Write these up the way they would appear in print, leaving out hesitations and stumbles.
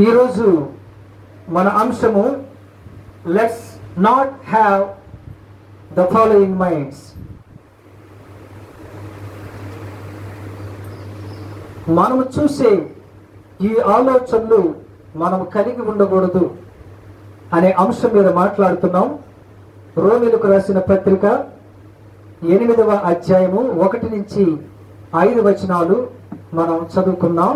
ఈరోజు మన అంశము let's not have the following minds. మనము చూసే ఈ ఆలోచనలు మనం కలిగి ఉండకూడదు అనే అంశం మీద మాట్లాడుతున్నాం. రోమీలకు రాసిన పత్రిక 8వ అధ్యాయము 1 నుంచి 5 వచనాలు మనం చదువుకున్నాం.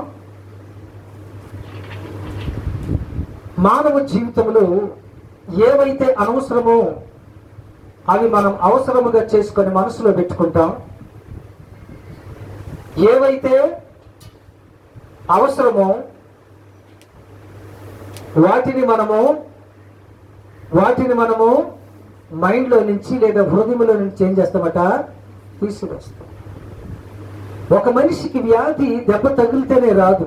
మానవ జీవితంలో ఏవైతే అనవసరమో అవి మనం అవసరముగా చేసుకొని మనసులో పెట్టుకుంటాం. ఏవైతే అవసరమో వాటిని మనము మైండ్లో నుంచి లేదా హృదయంలో నుంచి ఏం చేస్తామట, తీసుకొస్తాం. ఒక మనిషికి వ్యాధి దెబ్బ తగిలితేనే రాదు.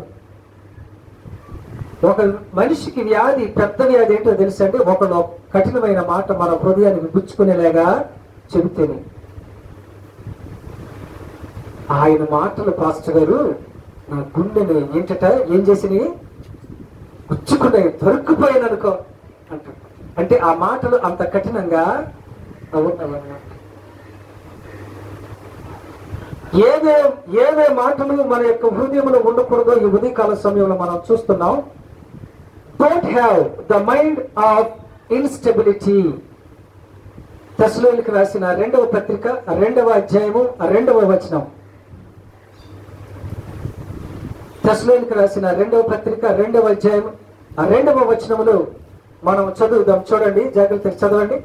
ఒక మనిషికి వ్యాధి, పెద్ద వ్యాధి ఏంటో తెలుసండి, ఒకడు కఠినమైన మాట మన హృదయానికి గుచ్చుకునేలాగా చెబితేనే. ఆయన మాటలు పాస్టర్ గారు నా గుండెని ఏం చేసినాయి, గుచ్చుకున్నాయి, దొరికిపోయాను అనుకో అంటారు. అంటే ఆ మాటలు అంత కఠినంగా ఉన్నాయన్నమాట. ఏవే మాటలు మన యొక్క హృదయంలో ఉండకూడదో ఈ ఉదయకాల సమయంలో మనం చూస్తున్నాం. Don't have the mind of instability. తెస్సలోనికీయులకు రాసిన 2వ పత్రిక 2వ అధ్యాయము 2వ వచనం. తెస్సలోనికీయులకు రాసిన 2వ పత్రిక 2వ అధ్యాయం 2వ వచనములో మనం చదువుదాం. చూడండి, జాగ్రత్తగా చదవండి.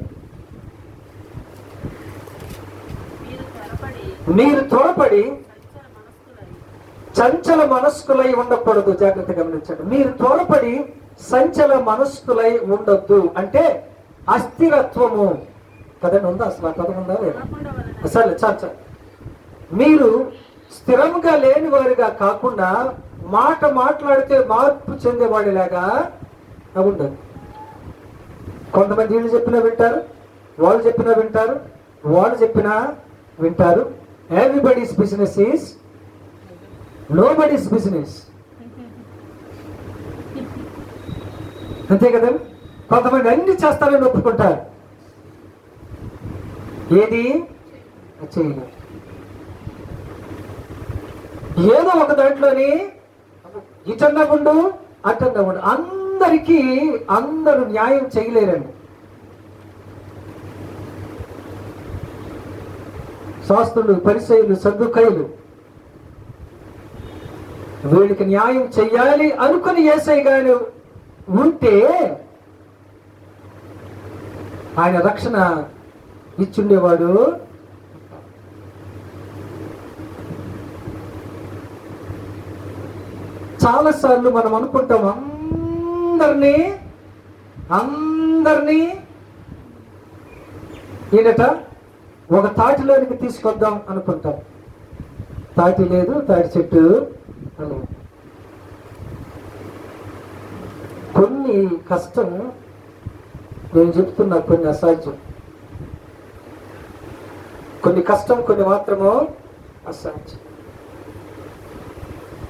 మీరు త్వరపడి చంచల మనస్కులై ఉండకూడదు. జాగ్రత్త గమనించండి. మీరు త్వరపడి సంచల మనస్కులై ఉండొద్దు అంటే అస్థిరత్వము కదండి. ఉందా అసలు? ఆ పదం ఉందా లేదా? సరే, చాలు. మీరు స్థిరంగా లేని వారిగా కాకుండా మాట్లాడితే మార్పు చెందేవాడిలాగా ఉండదు. కొంతమంది వీళ్ళు చెప్పినా వింటారు, వాళ్ళు చెప్పినా వింటారు, వాళ్ళు చెప్పినా వింటారు. Everybody's business is nobody's business. అంతే కదా. కొంతమంది అన్ని చేస్తారని ఒప్పుకుంటారు, ఏది చేయలేదు. ఏదో ఒక దాంట్లోని ఇటన్నా ఉండు అటన్నా ఉండు. అందరూ న్యాయం చేయలేరండి. శాస్త్రులు, పరిసయ్యులు, సద్దుకయ్యులు వీళ్ళకి న్యాయం చెయ్యాలి అనుకుని యేసయ్య గారు ఉంటే ఆయన రక్షణ ఇచ్చుండేవాడు. చాలాసార్లు మనం అనుకుంటాం అందరినీ ఈయనట ఒక తాటిలోనికి తీసుకొద్దాం అనుకుంటాం. తాటి లేదు, తాటి చెట్టు అని. కొన్ని కష్టం నేను చెప్తున్నా, కొన్ని అసాధ్యం. కొన్ని కష్టం, కొన్ని మాత్రము అసాధ్యం.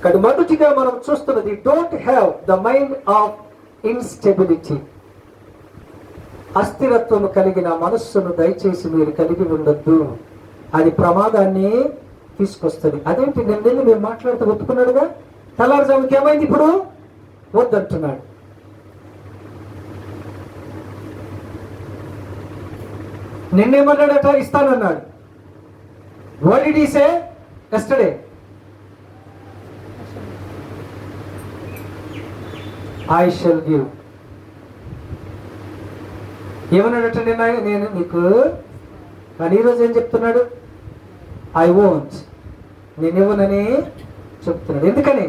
కానీ మొదటిగా మనం చూస్తున్నది don't have the mind of instability. అస్థిరత్వం కలిగిన మనస్సును దయచేసి మీరు కలిగి ఉండొద్దు. అది ప్రమాదాన్ని తీసుకొస్తుంది. అదేంటి, నిన్న మేము మాట్లాడుతూ ఒప్పుకున్నాడుగా, తెల్లారుజాముకి ఏమైంది ఇప్పుడు వద్దంటున్నాడు. నిన్నేమన్నాడట, ఇస్తానన్నాడు. What did he say yesterday? I shall give. ఏమన్నాడట నిన్న, నేను నీకు. కానీ ఈరోజు ఏం చెప్తున్నాడు? ఐ వోంట్, నేనివ్వనని చెప్తున్నాడు. ఎందుకని?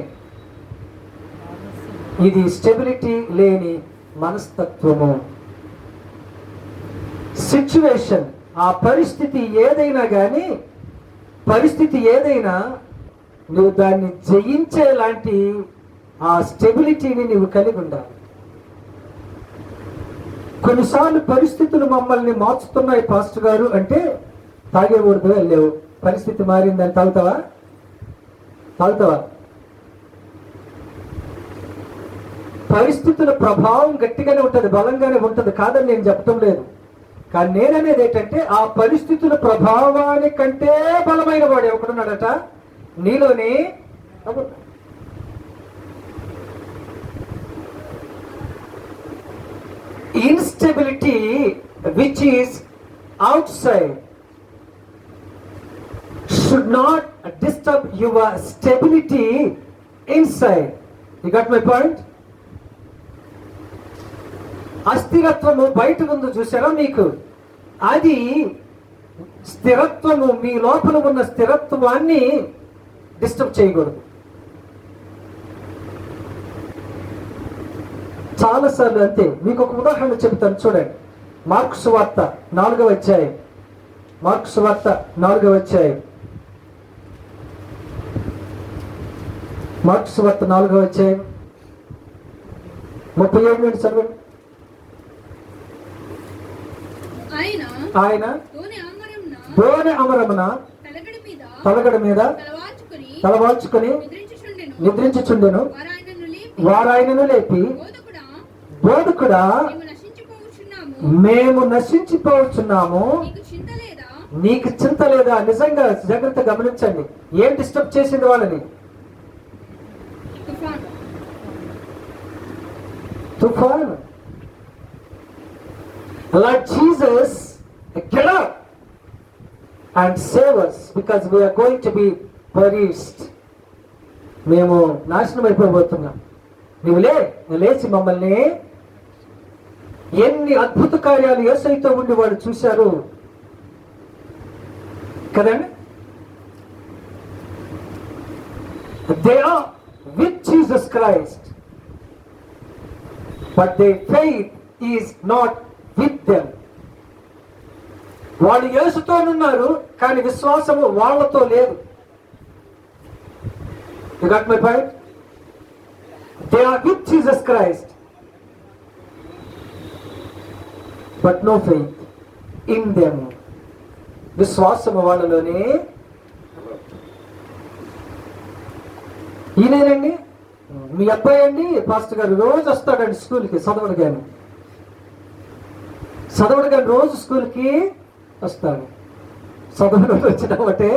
ఇది స్టెబిలిటీ లేని మనస్తత్వము. సిచ్యువేషన్, ఆ పరిస్థితి ఏదైనా నువ్వు దాన్ని జయించేలాంటి ఆ స్టెబిలిటీని నువ్వు కలిగి ఉండాలి. కొన్నిసార్లు పరిస్థితులు మమ్మల్ని మార్చుతున్నాయి పాస్టర్ గారు అంటే, తాగేకూడదు వెళ్ళేవు, పరిస్థితి మారిందని తాగుతావా? పరిస్థితుల ప్రభావం గట్టిగానే ఉంటుంది, బలంగానే ఉంటుంది, కాదని నేను చెప్పటం లేదు. కానీ నేననేది ఏంటంటే ఆ పరిస్థితుల ప్రభావానికంటే బలమైన వాడు ఎవడున్నాడట నీలోని. Instability which is out side should not disturb your stability inside. You got my point? అస్థిరత్వము బయట ముందు చూసారా మీకు, అది స్థిరత్వము మీ లోపల ఉన్న స్థిరత్వాన్ని డిస్టర్బ్ చేయకూడదు. చాలాసార్లు అంతే. మీకు ఒక ఉదాహరణ చెబుతాను చూడండి. మార్కు సువార్త 4వ అధ్యాయం, మార్కు సువార్త 4వ అధ్యాయం, మార్కు సువార్త 4వ అధ్యాయం 37 నుండి చదవండి. ఆయన దోణి అమరమున తలగడ మీద తలవాల్చుకొని నిద్రించుచుండెను. వారు ఆయనను లేపి, బోధకుడా మేము నశించిపోవచ్చున్నాము, నీకు చింత లేదా? నిజంగా జాగ్రత్త గమనించండి, ఏం డిస్టర్బ్ చేసింది వాళ్ళని? తుఫాను. Lord Jesus, get up and save us because we are going to be perished. మేము నాశనం అయిపోబోతున్నాం, నువ్వు లేచి మమ్మల్ని. ఎన్ని అద్భుత కార్యాలు యేసయ్యతో ఉండి వాళ్ళు చూశారు కదండి. They are with Jesus Christ, but their faith is not with them. వాళ్ళు యేసుతో ఉన్నారు కానీ విశ్వాసము వాళ్ళతో లేదు. You got my point? They are with Jesus Christ, but no faith in them. విశ్వాసము వాళ్ళలోనే. ఈయనేనండి మీ అబ్బాయి అండి, పాస్టర్ గారు రోజు వస్తాడండి స్కూల్కి, చదవడు కానీ రోజు స్కూల్కి వస్తాడు. చదవడం వచ్చిన ఒకటే,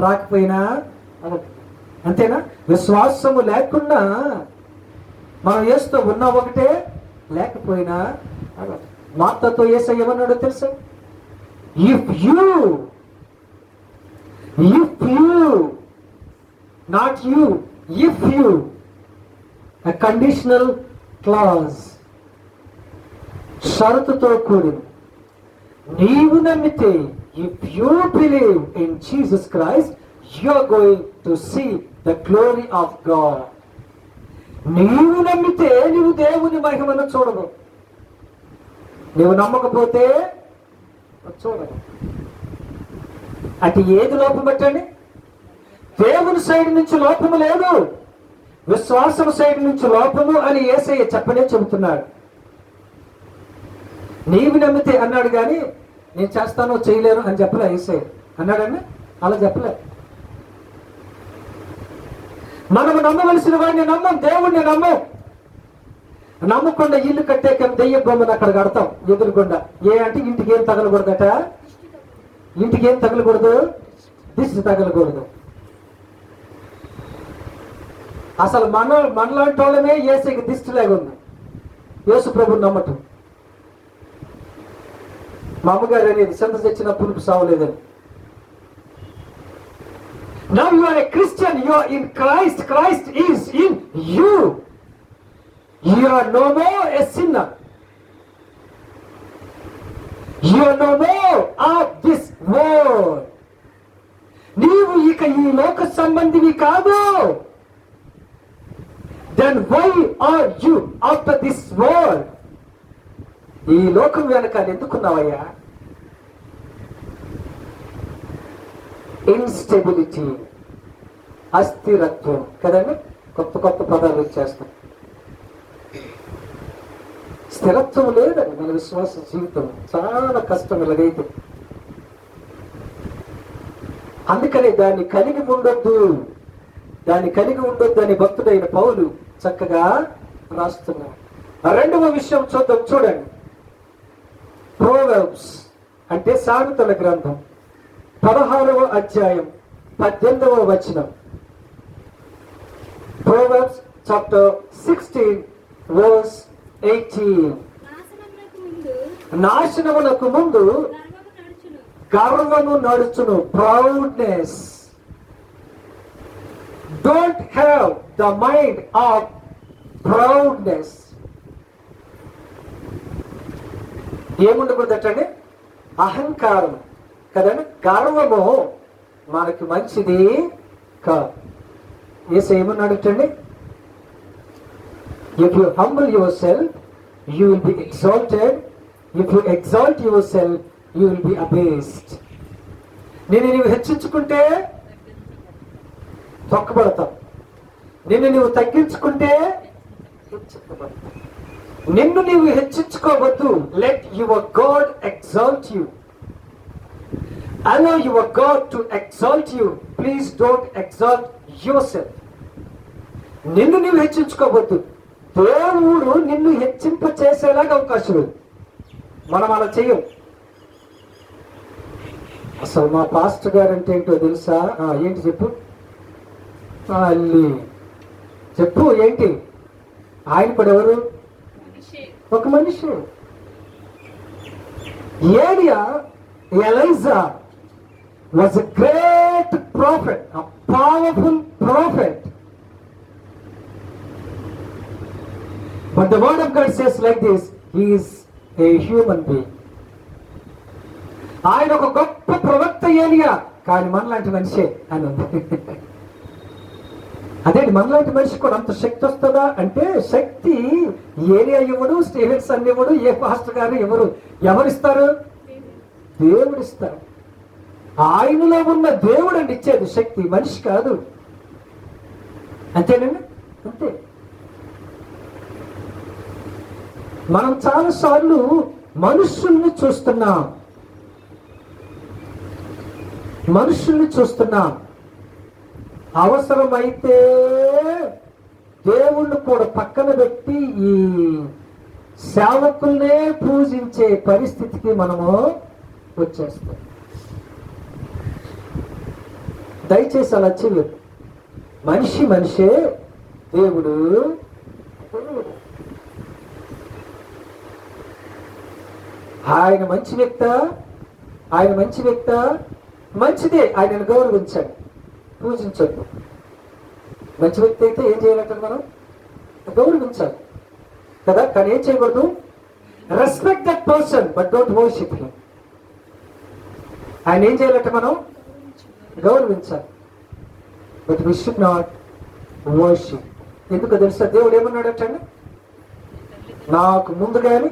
రాకపోయినా అంతేనా? విశ్వాసము లేకుండా మనం యేసుతో ఉన్నా ఒకటే, లేకపోయినా. మార్తతో యేసయ్య ఏమన్నాడో తెలుసా? If you not you, if you, a conditional clause, షరతుతో కూడింది. నీవు నమ్మితే, if you believe in Jesus Christ, you are going to see the glory of God. నీవు నమ్మితే నీవు దేవుని మహిమను చూడవు, నీవు నమ్మకపోతే చూడవు. అంటే ఏది లోపం పెట్టండి? దేవుని సైడ్ నుంచి లోపము లేదు, విశ్వాసం సైడ్ నుంచి లోపము అని యేసయ్య చెప్పనే చెబుతున్నాడు. నీవు నమ్మితే అన్నాడు కానీ నేను చేస్తానో చేయలేను అని చెప్పలే యేసయ్య. అన్నాడని అలా చెప్పలే. మనము నమ్మవలసిన వాడిని నమ్మం, దేవుణ్ణి నమ్మం. నమ్మకుండా ఇల్లు కట్టాక దెయ్య బొమ్మను అక్కడ కడతాం ఎదురుకుండా. అంటే ఇంటికి ఏం తగలకూడదట, ఇంటికి ఏం తగలకూడదు, దిష్టి తగలకూడదు. అసలు మనలాంటి వాళ్ళమే యేసయ్యకి దిష్టి లేకుంది, యేసు ప్రభుని నమ్మటం. మా అమ్మగారు అనేది చింత తెచ్చిన పులుపు సావలేదని. Now you are a Christian, you are in Christ, Christ is in you. You are no more a sinner. You are no more of this world. నీవు ఇక ఈ లోక సంబంధివి కాదు. Then why are you after this world? ఈ లోకం వెనకాల ఎందుకున్నావయ్యా? Instability, అస్థిరత్వం కదండి. కొత్త కొత్త పదాలు వచ్చేస్తాం. స్థిరత్వం లేదండి మన విశ్వాస జీవితం. చాలా కష్టం ఇలాగైతే. అందుకని దాన్ని కలిగి ఉండొద్దు, దాన్ని కలిగి ఉండొద్దు అని భక్తుడైన పౌలు చక్కగా రాస్తున్నారు. రెండవ విషయం చూద్దాం, చూడండి. ప్రోవర్బ్స్ అంటే సామెతల గ్రంథం 16వ అధ్యాయం 18వ వచనం. Proverbs chapter 16 verse 18. నాశనమునకు ముందు గర్వము నడుచును. Proudness. Don't have the mind of proudness. ఏముండకూడదటండి? అహంకారం కదండి. గర్వము మనకి మంచిది కాదు. యేసు ఏమన్నాడటండి? If you humble yourself, you will be exalted. If you exalt yourself, you will be abased. నీవు హెచ్చించుకుంటే తొక్కబడతావు. నీవు తగ్గించుకుంటే హెచ్చించబడతావు. నిన్ను నీవు హెచ్చించుకోవద్దు. Let your God exalt you. Allow your God to exalt you. Please don't exalt yourself. నిన్ను నీవు హెచ్చించుకోవద్దు. దేవుడు నిన్ను హెచ్చింప చేసేలాగా అవకాశం లేదు. మనం అలా చెయ్యం. అసలు మా పాస్టర్ గారు అంటే ఏంటో తెలుసా? ఏంటి చెప్పు. అల్లి చెప్పు ఏంటి? ఆయన కూడా ఎవరు? ఒక మనిషి. ఏలియా, Elijah was a great prophet, a powerful prophet. But the word of God says like this, he is a human being. ఆయన ఒక గొప్ప ప్రవక్త ఏలియా, కానీ మనలాంటి మనిషే అని ఉంది. అదే మనలాంటి మనిషి కూడా అంత శక్తి వస్తుందా అంటే, శక్తి ఏలియా ఇవ్వడు, స్టీవెన్సన్ ఇవ్వడు, ఏ పాస్టర్ గారు ఎవరు. ఎవరిస్తారు? దేవుడిస్తారు. ఆయనలో ఉన్న దేవుడు అండి ఇచ్చేది శక్తి, మనిషి కాదు. అంతేనండి, అంతే. మనం చాలాసార్లు మనుషుల్ని చూస్తున్నాం, అవసరమైతే దేవుణ్ణి కూడా పక్కన పెట్టి ఈ సేవకుల్నే పూజించే పరిస్థితికి మనము వచ్చేస్తాం. దయచేసి అలా చేయదు. మనిషే, దేవుడు ఆయన మంచి వ్యక్త, మంచిదే. ఆయనను గౌరవించండి, పూజించద్దు. మంచి వ్యక్తి అయితే ఏం చేయాలంటే మనం గౌరవించాలి కదా. కానీ ఏం చేయకూడదు? Respect that person but don't worship him. ఆయన ఏం చేయాలంటే మనం గౌరవించాలి, but we should not worship. ఎందుకు తెలుసా? దేవుడు ఏమన్నాడటండి? నాకు ముందు కానీ,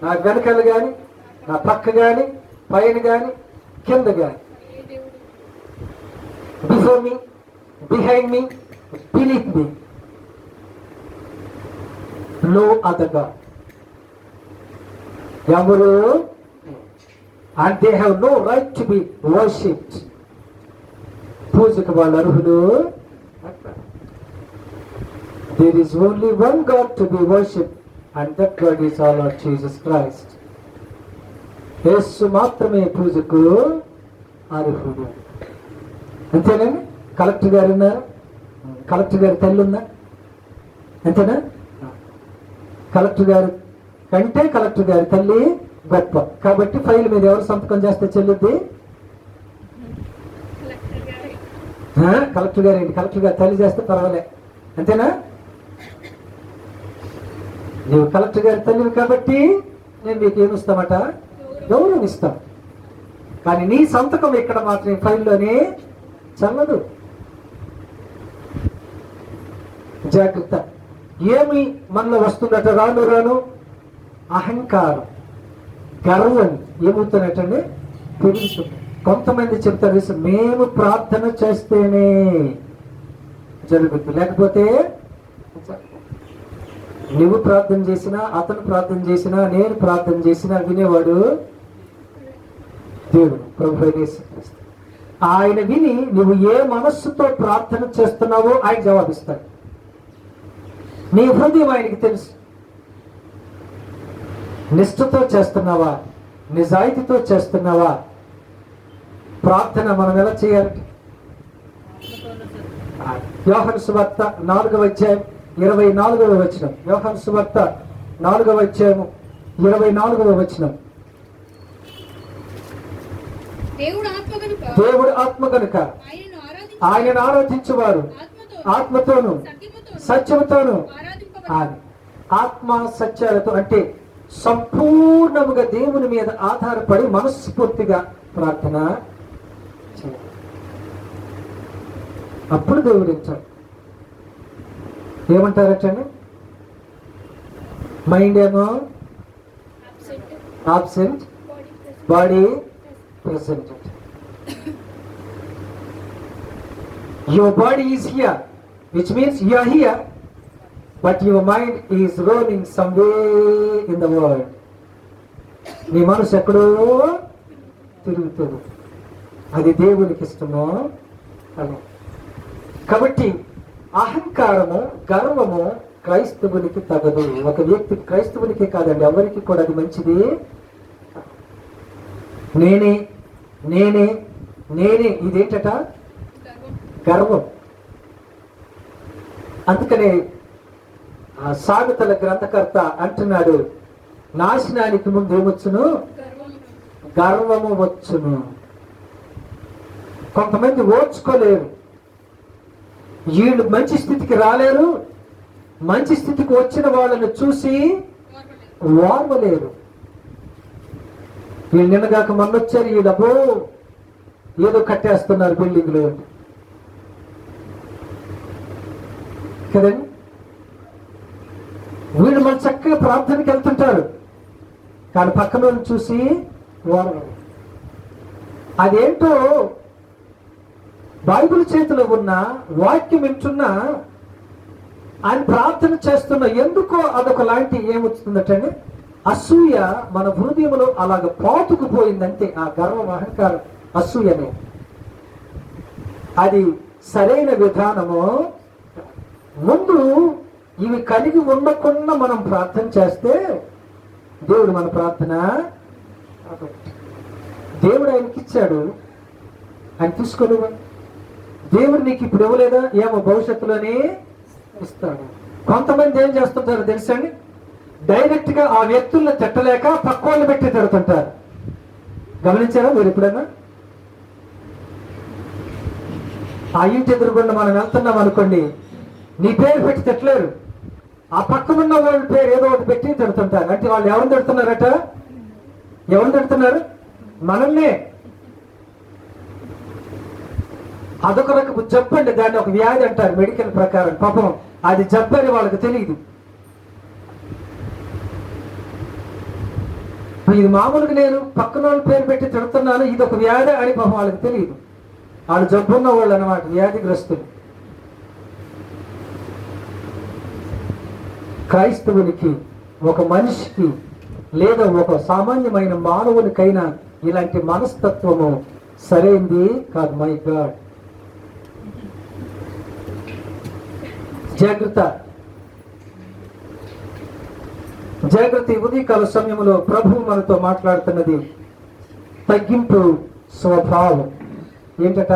నా వెనకాల కానీ, నా పక్క కానీ, పైన కానీ, కింద కానీ, before me, behind me, believe me, no other God. ఎవరు? And they have no right to be worshipped. పూజకు వాళ్ళు అర్హులు. There is only one God to be worshipped, and that God is our Lord Jesus Christ. యేసు మాత్రమే పూజకు అర్హుడు. అంతేనండి. Collector గారు ఉన్నారు, కలెక్టర్ గారి తల్లి ఉందా? అంతేనా? కలెక్టర్ గారు కంటే కలెక్టర్ గారి తల్లి గొప్ప. కాబట్టి ఫైల్ మీద ఎవరు సంతకం చేస్తే చెల్లుద్ది? కలెక్టర్ గారు ఏంటి? కలెక్టర్ గారు తల్లి చేస్తే పర్వాలే. అంతేనా? నువ్వు కలెక్టర్ గారి తల్లివి కాబట్టి నేను మీకు ఏమిస్తామట? గౌరవం ఇస్తాం. కానీ నీ సంతకం ఇక్కడ మాత్రం ఫైల్లోనే చల్లదు. జాగ్రత్త. ఏమి మనలో వస్తుందట? రాను రాను అహంకారం, గర్వం ఏమవుతున్నట్టండి? పెరుగుతుంది. కొంతమంది చెప్తారు, మేము ప్రార్థన చేస్తేనే జరుగుతుంది, లేకపోతే నువ్వు ప్రార్థన చేసినా, అతను ప్రార్థన చేసినా, నేను ప్రార్థన చేసినా వినేవాడు దేవుడు, ప్రభువైన యేసుక్రీస్తు. ఆయన విని నువ్వు ఏ మనస్సుతో ప్రార్థన చేస్తున్నావో ఆయన జవాబిస్తాడు. నీ హృదయం ఆయనకి తెలుసు. నిష్ఠతో చేస్తున్నావా, నిజాయితీతో చేస్తున్నావా? ప్రార్థన మనం ఎలా చేయాలి? యోహాను సువార్త 4వ అధ్యాయం 24వ వచనం. యోహాను సువార్త 4వ అధ్యాయం 24వ వచనం. దేవుడు ఆత్మ గనుక ఆయనను ఆరాధించువారు ఆత్మతోను సత్యముతోను, ఆత్మ సత్యాలతో అంటే సంపూర్ణముగా దేవుని మీద ఆధారపడి మనస్ఫూర్తిగా ప్రార్థన చేయాలి. అప్పుడు దేవుడు ఇచ్చాడు. ఏమంటారటండి? మైండ్ ఏమో absent, body present. Your body is here, which means you are here, but your mind is roaming somewhere in the world. నీ మనసు ఎక్కడో తిరుగుతుంది. అది దేవునికి ఇష్టమో అలా. కాబట్టి అహంకారము, గర్వము క్రైస్తవునికి తగదు. ఒక వ్యక్తికి, క్రైస్తవునికి కాదండి, ఎవరికి కూడా అది మంచిది. నేనే నేనే నేనే ఇదేంటట? గర్వం. అందుకనే సామెతల గ్రంథకర్త అంటున్నాడు, నాశనానికి ముందు ఏమొచ్చును? గర్వము వచ్చును. కొంతమంది ఓర్చుకోలేరు, వీళ్ళు మంచి స్థితికి రాలేరు, మంచి స్థితికి వచ్చిన వాళ్ళని చూసి ఓర్వలేరు. వీళ్ళు నిన్నగాక మొన్నొచ్చారు, వీళ్ళు అబ్బో ఏదో కట్టేస్తున్నారు బిల్డింగ్లు కదండి. వీళ్ళు మన చక్కగా ప్రార్థనకి వెళ్తుంటారు, కానీ పక్కన చూసి ఓర్వరు. అదేంటో బైబిల్ చేతిలో ఉన్న వాక్యం వింటున్నా, ఆయన ప్రార్థన చేస్తున్నా, ఎందుకో అదొక లాంటి ఏమొస్తుందటండి, అసూయ మన హృదయంలో అలాగ పాతుకుపోయిందంటే. ఆ గర్వం, అహంకారం, అసూయనే. అది సరైన విధానము. ముందు ఇవి కలిగి ఉండకుండా మనం ప్రార్థన చేస్తే దేవుడు మన ప్రార్థన, దేవుడు ఆయనకి ఇచ్చాడు, ఆయన తీసుకోలేవా? దేవుడు నీకు ఇప్పుడు ఇవ్వలేదా? ఏమో భవిష్యత్తులోనే ఇస్తాడు. కొంతమంది ఏం చేస్తుంటారు తెలుసండి, డైరెక్ట్ గా ఆ వ్యక్తులను తిట్టలేక పక్క వాళ్ళు పెట్టి తిడుతుంటారు. గమనించారా మీరు ఎప్పుడైనా? ఆ ఇంటి ఎదురుగుండా మనం వెళ్తున్నాం అనుకోండి, నీ పేరు పెట్టి తిట్టలేరు, ఆ పక్కనున్న వాళ్ళ పేరు ఏదో ఒకటి పెట్టి తిడుతుంటారు. అంటే వాళ్ళు ఎవరిని తిడుతున్నారట? ఎవరిని తిడుతున్నారు? మనల్నే. అదొక రకపు జబ్బు, దాన్ని ఒక వ్యాధి అంటారు మెడికల్ ప్రకారం. పాపం అది జబ్బు అని వాళ్ళకి తెలియదు. ఇది మామూలుగా నేను పక్కన వాళ్ళ పేరు పెట్టి తిడుతున్నాను, ఇది ఒక వ్యాధి అని పాపం వాళ్ళకి తెలియదు. వాళ్ళు జబ్బున్న వాళ్ళు అన్నమాట, వ్యాధిగ్రస్తులు. క్రైస్తవునికి, ఒక మనిషికి లేదా ఒక సామాన్యమైన మానవునికైనా ఇలాంటి మనస్తత్వము సరైంది కాదు. మై గాడ్, జాగ్రత్త జాగ్రత్త. ఉదయకాల సమయంలో ప్రభువు మనతో మాట్లాడుతున్నది తగ్గింపు స్వభావం. ఏంటట?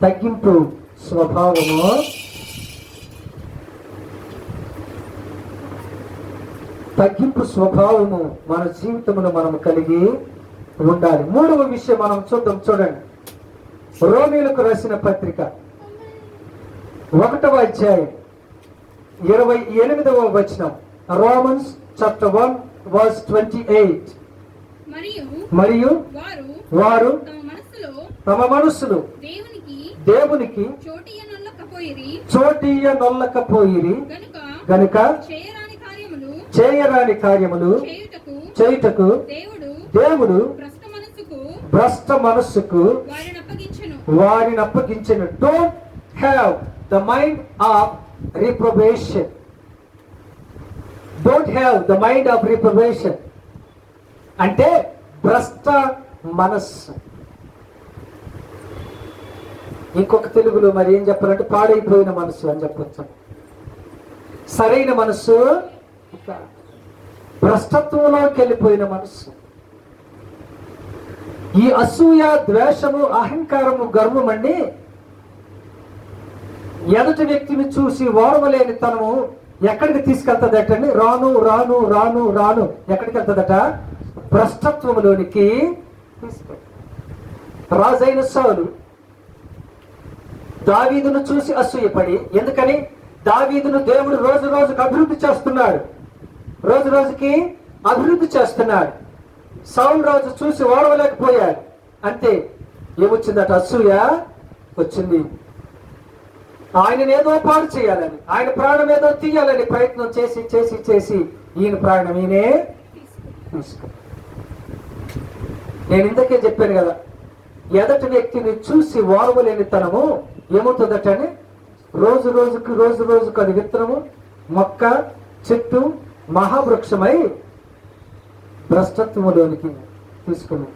తగ్గింపు స్వభావము. తగ్గింపు స్వభావము మన జీవితంలో మనం కలిగి ఉండాలి. మూడవ విషయం మనం చూద్దాం. చూడండి, రోమీయులకు రాసిన పత్రిక 1వ అధ్యాయం 28వ వచనం. Romans chapter 1 verse 28. మరియు వారు తమ మనస్సులో దేవునికి చోటియ్యనొల్లకపోయిరి గనుక చేయరాని కార్యములు చేయుటకు దేవుడు భ్రష్ట మనస్సుకు వారిని అప్పగించెను. Don't have the mind of reprobation. Don't have the mind of reprobation అంటే భ్రష్ట మనస్సు. ఇంకొక తెలుగులో మరి ఏం చెప్పాలంటే పాడైపోయిన మనస్సు అని చెప్పొచ్చు. సరైన మనస్సు భ్రష్టత్వంలోకి వెళ్ళిపోయిన మనస్సు. ఈ అసూయ, ద్వేషము, అహంకారము, గర్వం అండి ఎదుటి వ్యక్తిని చూసి ఓర్వలేని తనము ఎక్కడికి తీసుకెళ్తుందటండి? రాను రాను రాను రాను ఎక్కడికి వెళ్తుందట? భ్రష్టత్వములోనికి తీసుకెళ్తాడు. రాజైన సౌలు దావీదును చూసి అసూయపడి, ఎందుకని? దావీదును దేవుడు రోజు రోజుకి అభివృద్ధి చేస్తున్నాడు, రోజు రోజుకి అభివృద్ధి చేస్తున్నాడు. సౌలు రోజు చూసి ఓడవలేకపోయాడు. అంతే, ఏమొచ్చిందట? అసూయ వచ్చింది. ఆయనను ఏదో పాడు చేయాలని, ఆయన ప్రాణం ఏదో తీయాలని ప్రయత్నం చేసి చేసి చేసి ఈయన ప్రాణం ఈయనే తీసుకో. నేను ఇంతకే చెప్పాను కదా, ఎదటి వ్యక్తిని చూసి ఓర్వలేని తనము ఏమవుతుందట అని, రోజు రోజుకు అది విత్తనము, మొక్క, చెట్టు, మహావృక్షమై భ్రష్టత్వములోనికి తీసుకుని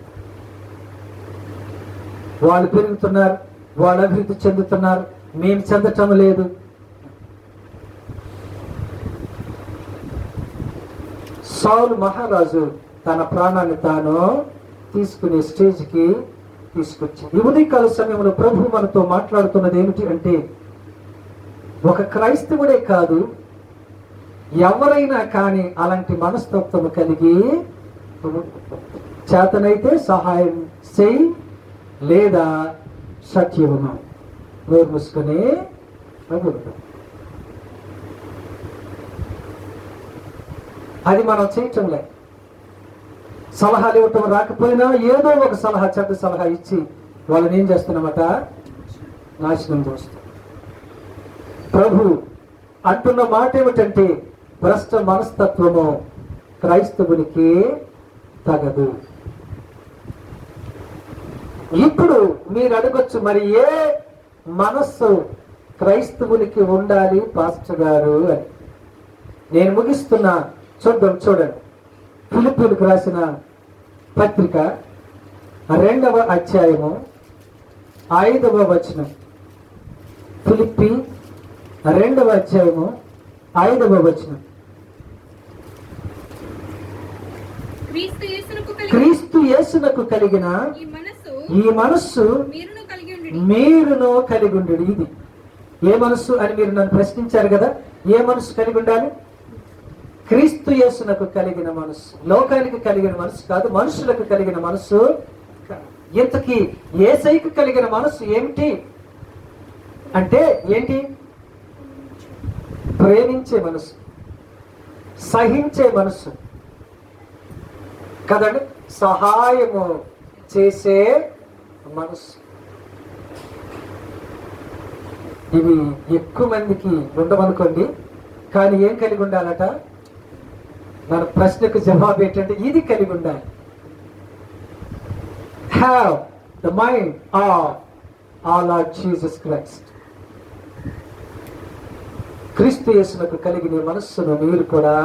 వాళ్ళు పెరుగుతున్నారు, వాళ్ళు అభివృద్ధి చెందుతున్నారు, మేము చెందటం లేదు. సౌలు మహారాజు తన ప్రాణాన్ని తాను తీసుకునే స్టేజ్కి తీసుకొచ్చింది. ఈ ఉదయకాల సమయంలో ప్రభు మనతో మాట్లాడుతున్నది ఏమిటి అంటే, ఒక క్రైస్తవుడే కాదు, ఎవరైనా కానీ అలాంటి మనస్తత్వం కలిగి చేతనైతే సహాయం చేయి, లేదా సత్యము నోరు మూసుకొని అది మనం చేయటం లేదు. సలహాలు ఇవ్వటం రాకపోయినా ఏదో ఒక సలహా, చెడ్డ సలహా ఇచ్చి వాళ్ళని ఏం చేస్తున్నామట? నాశనం చేస్తాం. ప్రభు అంటున్న మాట ఏమిటంటే, భ్రష్ట మనస్తత్వము క్రైస్తవునికి తగదు. ఇప్పుడు మీరు అడగొచ్చు, మరి ఏ మనస్సు క్రైస్తవునికి ఉండాలి పాస్టర్ గారు అని. నేను ముగిస్తున్నా, చూడండి. ఫిలిప్పీలకు రాసిన పత్రిక 2వ అధ్యాయము 5వ వచనం. ఫిలిప్పీ 2వ అధ్యాయము 5వ వచనం. క్రీస్తు యేసునకు కలిగిన ఈ మనస్సు మీరును కలిగి ఉండు. ఇది ఏ మనస్సు అని మీరు నన్ను ప్రశ్నించారు కదా. ఏ మనస్సు కలిగి ఉండాలి? క్రీస్తు యేసునకు కలిగిన మనస్సు. లోకానికి కలిగిన మనస్సు కాదు, మనుషులకు కలిగిన మనస్సు. ఇంతకీ యేసయ్యకు కలిగిన మనస్సు ఏమిటి అంటే ఏంటి? ప్రేమించే మనస్సు, సహించే మనస్సు కదండి, సహాయము చేసే మనస్సు. ఇవి ఎక్కువ మందికి ఉండవనుకోండి, కానీ ఏం కలిగి ఉండాలట? మన ప్రశ్నకు జవాబు ఏంటంటే ఇది కలిగి ఉండాలి. Have the mind of our Lord Jesus Christ. క్రీస్తు యేసునకు కలిగిన మనస్సును మీరు కూడా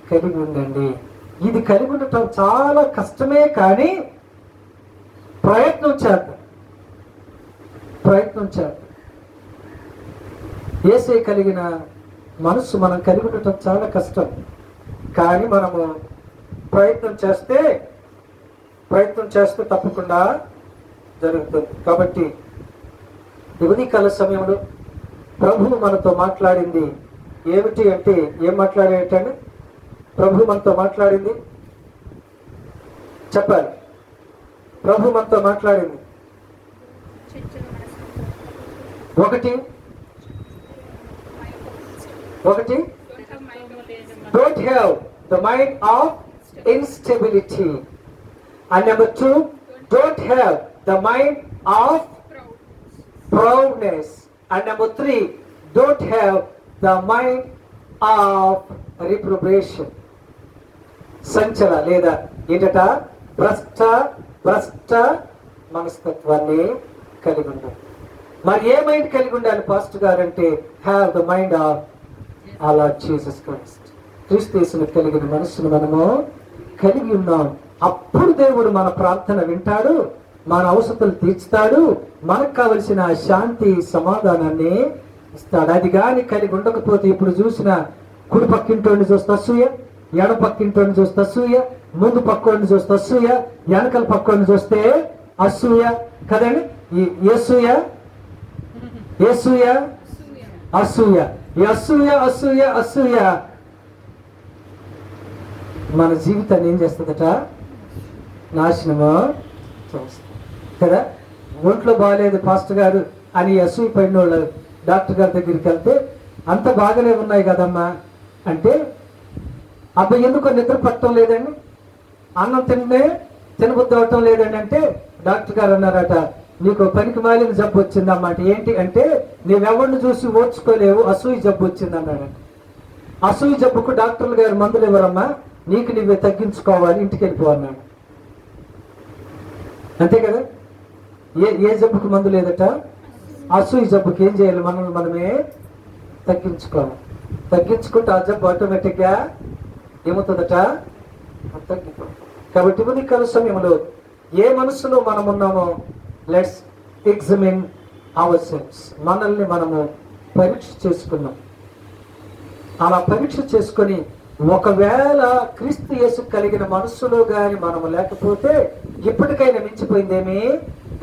కలిగి ఉండండి. ఇది కలిగి ఉండటం చాలా కష్టమే, కానీ ప్రయత్నం చేద్దాం. యేసయ్య కలిగిన మనస్సు మనం కలిగి ఉండటం చాలా కష్టం, కానీ మనము ప్రయత్నం చేస్తే తప్పకుండా జరుగుతుంది. కాబట్టి ఉదయకాల సమయంలో ప్రభువు మనతో మాట్లాడింది ఏమిటి అంటే, ఏం మాట్లాడేటండి? ప్రభు మనతో మాట్లాడింది చెప్పాలి. ప్రభు మనతో మాట్లాడింది ఒకటి don't have the mind of instability, and number 2, don't have the mind of proudness, and number 3, don't have the mind of reprobation. సంచల లేదా ఏంటట? భ్రష్ట మనస్తత్వాన్ని కలిగి ఉండాలి. మరి ఏ మైండ్ కలిగి ఉండాలి పాస్టర్ గారు అంటే, have the mind of our Lord Jesus Christ. క్రీస్తు యేసునకు కలిగిన మనస్సును మనము కలిగి ఉన్నాం. అప్పుడు దేవుడు మన ప్రార్థన వింటాడు, మన అవసరతలు తీర్చుతాడు, మనకు కావలసిన శాంతి సమాధానాన్ని ఇస్తాడు. అది కానీ కలిగి ఉండకపోతే ఇప్పుడు చూసిన కుడి పక్కింటోడిని చూస్తే అసూయ, ఎడ పక్కింటోడిని చూస్తే అసూయ, ముందు పక్కోడిని చూస్తే అసూయ, వెనకల పక్కోడిని చూస్తే అసూయ కదండి. ఈ అసూయ అసూయ అసూయ ఈ అసూయ అసూయ అసూయ మన జీవితాన్ని ఏం చేస్తుందట? నాశనము చేస్తుంది కదా. ఒంట్లో బాగాలేదు పాస్టర్ గారు అని అసూయ పడిన వాళ్ళు డాక్టర్ గారి దగ్గరికి వెళ్తే అంత బాగానే ఉన్నాయి కదమ్మా అంటే, అబ్బాయి ఎందుకో నిద్ర పట్టడం లేదండి, అన్నం తినబుద్ధి అవటం లేదండి అంటే డాక్టర్ గారు అన్నారట, నీకు పనికి మాలిన జబ్బు వచ్చిందమ్మా అంటే, ఏంటి అంటే నీవెవరిని చూసి ఓర్చుకోలేవు, అసూయ జబ్బు వచ్చింది అన్నాడంట. అసూయ జబ్బుకు డాక్టర్లు గారు మందులు ఇవ్వరమ్మా, నీకు నువ్వే తగ్గించుకోవాలి, ఇంటికి వెళ్ళిపో అన్నాడు. అంతే కదా. ఏ జబ్బుకు మందు లేదట? అసూయ జబ్బుకి ఏం చేయాలి? మనమే తగ్గించుకోవాలి. తగ్గించుకుంటే ఆ జబ్బు ఆటోమేటిక్గా ఏమవుతుందట? తగ్గిపోతుంది. కాబట్టి ఉదయకాల సమయంలో ఏ మనసులో మనం ఉన్నామో లెట్స్ ఎగ్జామిన్ అవర్ సెల్ఫ్స్. మనల్ని మనము పరీక్ష చేసుకున్నాం. అలా పరీక్ష చేసుకొని ఒకవేళ క్రీస్తు యేసు కలిగిన మనస్సులో కానీ మనము లేకపోతే ఇప్పటికైనా మించిపోయిందేమీ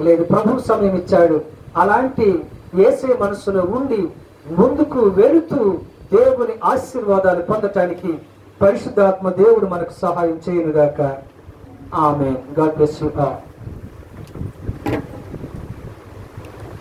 లేదు. ప్రభు సమయం ఇచ్చాడు. అలాంటి యేసే మనస్సులో ఉండి ముందుకు వెళుతూ దేవుని ఆశీర్వాదాలు పొందటానికి పరిశుద్ధాత్మ దేవుడు మనకు సహాయం చేయనుగాక. Amen. God bless you all.